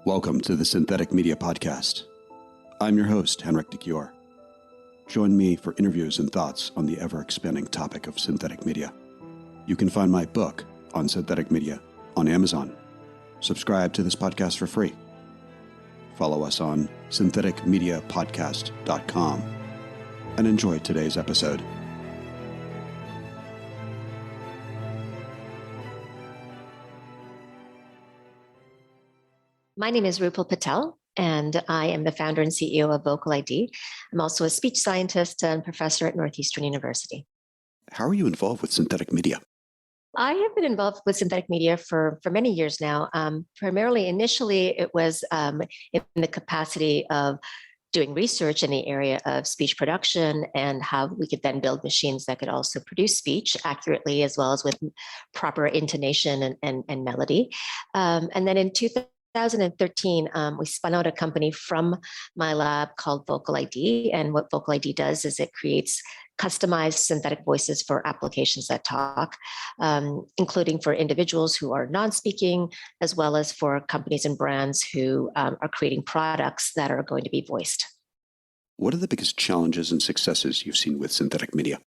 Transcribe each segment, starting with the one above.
Welcome to the Synthetic Media Podcast. I'm your host, Henrik de Gior. Join me for interviews and thoughts on the ever-expanding topic of synthetic media. You can find my book on synthetic media on Amazon. Subscribe to this podcast for free. Follow us on syntheticmediapodcast.com and enjoy today's episode. My name is Rupal Patel, and I am the founder and CEO of Vocal ID. I'm also a speech scientist and professor at Northeastern University. How are you involved with synthetic media? I have been involved with synthetic media for many years now. Primarily, initially, it was in the capacity of doing research in the area of speech production and how we could then build machines that could also produce speech accurately as well as with proper intonation and melody. And then in 2013, we spun out a company from my lab called Vocal ID. And what Vocal ID does is it creates customized synthetic voices for applications that talk, including for individuals who are non-speaking, as well as for companies and brands who are creating products that are going to be voiced. What are the biggest challenges and successes you've seen with synthetic media?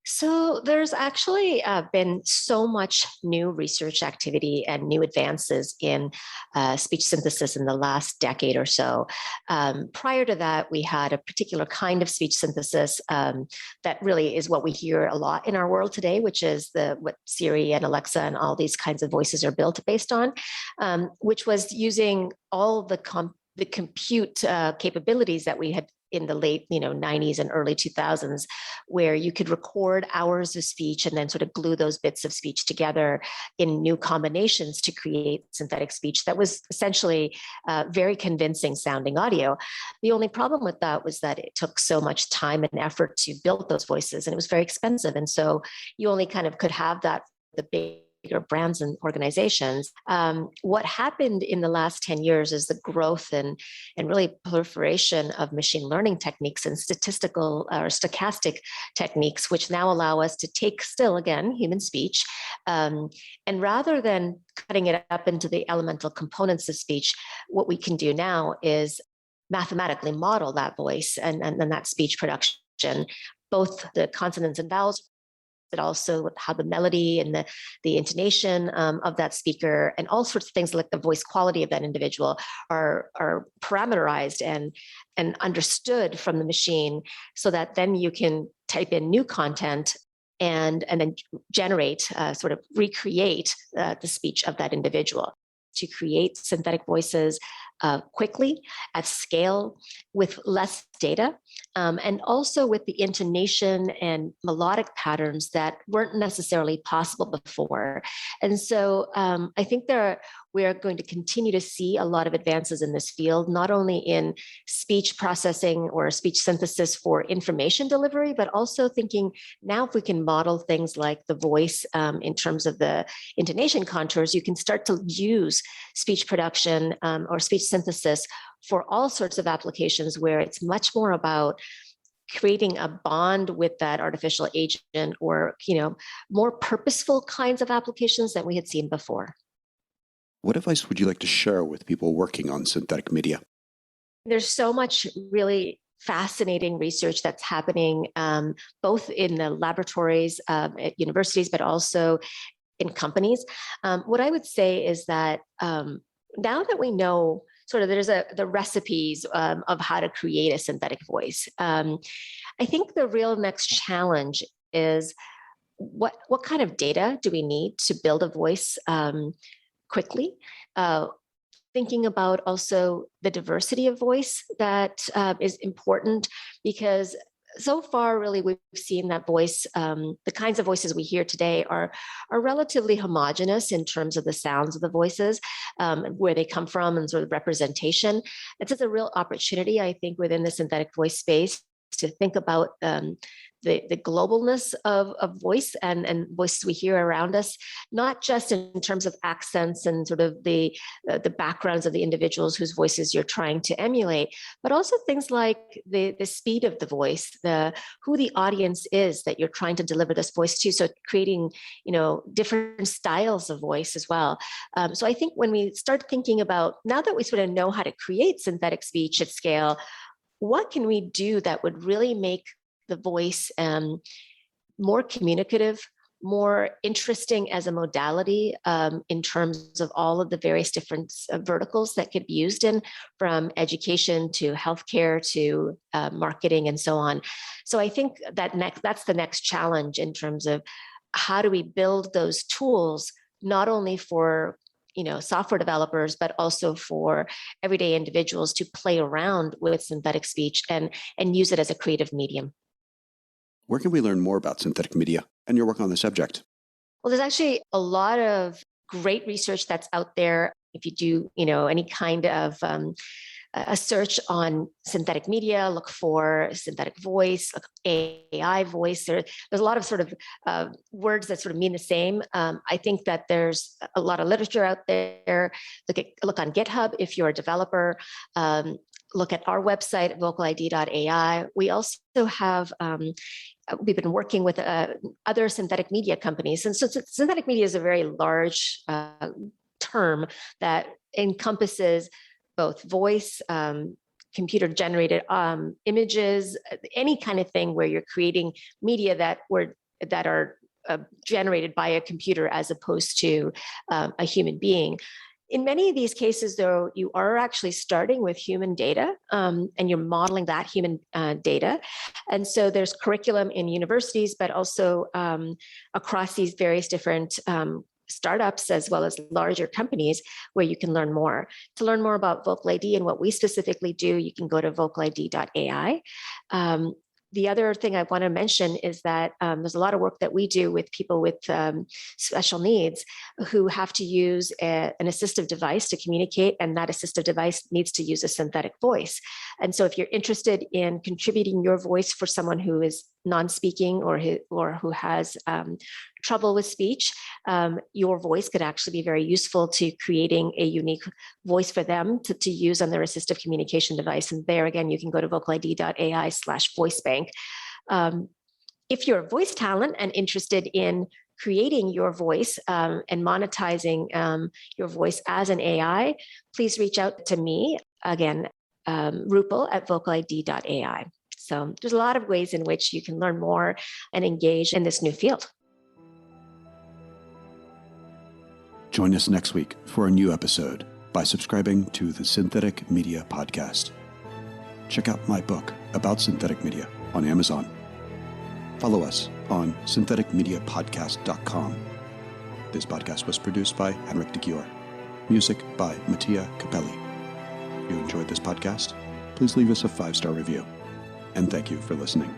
So there's actually been so much new research activity and new advances in speech synthesis in the last decade or so. Prior to that, we had a particular kind of speech synthesis that really is what we hear a lot in our world today, which is what Siri and Alexa and all these kinds of voices are built based on, which was using all the compute capabilities that we had in the late 90s and early 2000s, where you could record hours of speech and then sort of glue those bits of speech together in new combinations to create synthetic speech that was essentially very convincing sounding audio. The only problem with that was that it took so much time and effort to build those voices, and it was very expensive. And so you only kind of could have that the bigger brands and organizations. What happened in the last 10 years is the growth and really proliferation of machine learning techniques and statistical or stochastic techniques, which now allow us to take still, again, human speech, and rather than cutting it up into the elemental components of speech, what we can do now is mathematically model that voice and that speech production, both the consonants and vowels, but also how the melody and the intonation of that speaker and all sorts of things like the voice quality of that individual are parameterized and understood from the machine, so that then you can type in new content and then generate, sort of recreate the speech of that individual. To create synthetic voices quickly, at scale, with less data, and also with the intonation and melodic patterns that weren't necessarily possible before. And so I think we are going to continue to see a lot of advances in this field, not only in speech processing or speech synthesis for information delivery, but also thinking now if we can model things like the voice in terms of the intonation contours, you can start to use speech production or speech synthesis for all sorts of applications where it's much more about creating a bond with that artificial agent or, more purposeful kinds of applications that we had seen before. What advice would you like to share with people working on synthetic media? There's so much really fascinating research that's happening both in the laboratories at universities, but also in companies. What I would say is that now that we know sort of there's the recipes of how to create a synthetic voice, I think the real next challenge is what kind of data do we need to build a voice quickly? Thinking about also the diversity of voice that is important, because so far, really, we've seen that voice, the kinds of voices we hear today are relatively homogenous in terms of the sounds of the voices, where they come from and sort of representation. It's just a real opportunity, I think, within the synthetic voice space to think about the globalness of voice and voices we hear around us, not just in terms of accents and sort of the backgrounds of the individuals whose voices you're trying to emulate, but also things like the speed of the voice, who the audience is that you're trying to deliver this voice to. So creating, different styles of voice as well. So I think when we start thinking about, now that we sort of know how to create synthetic speech at scale, what can we do that would really make the voice more communicative, more interesting as a modality in terms of all of the various different verticals that could be used in, from education to healthcare to marketing and so on. So I think that's the next challenge in terms of how do we build those tools, not only for software developers, but also for everyday individuals to play around with synthetic speech and use it as a creative medium. Where can we learn more about synthetic media and your work on the subject? Well, there's actually a lot of great research that's out there. If you do, any kind of a search on synthetic media, look for synthetic voice, look AI voice. There's a lot of sort of words that sort of mean the same. I think that there's a lot of literature out there. Look on GitHub if you're a developer. Look at our website, vocalid.ai. We also have we've been working with other synthetic media companies. And so synthetic media is a very large term that encompasses both voice, computer generated images, any kind of thing where you're creating media that are generated by a computer as opposed to a human being. In many of these cases, though, you are actually starting with human data and you're modeling that human data. And so there's curriculum in universities, but also across these various different startups as well as larger companies where you can learn more. To learn more about Vocal ID and what we specifically do, you can go to vocalid.ai. The other thing I want to mention is that there's a lot of work that we do with people with special needs who have to use an assistive device to communicate, and that assistive device needs to use a synthetic voice. And so if you're interested in contributing your voice for someone who is non-speaking or who has trouble with speech, your voice could actually be very useful to creating a unique voice for them to use on their assistive communication device. And there again, you can go to vocalid.ai/voicebank. If you're a voice talent and interested in creating your voice and monetizing your voice as an AI, please reach out to me, again, Rupal at vocalid.ai. So there's a lot of ways in which you can learn more and engage in this new field. Join us next week for a new episode by subscribing to the Synthetic Media Podcast. Check out my book about synthetic media on Amazon. Follow us on syntheticmediapodcast.com. This podcast was produced by Henrik de Gior. Music by Mattia Capelli. If you enjoyed this podcast, please leave us a 5-star review. And thank you for listening.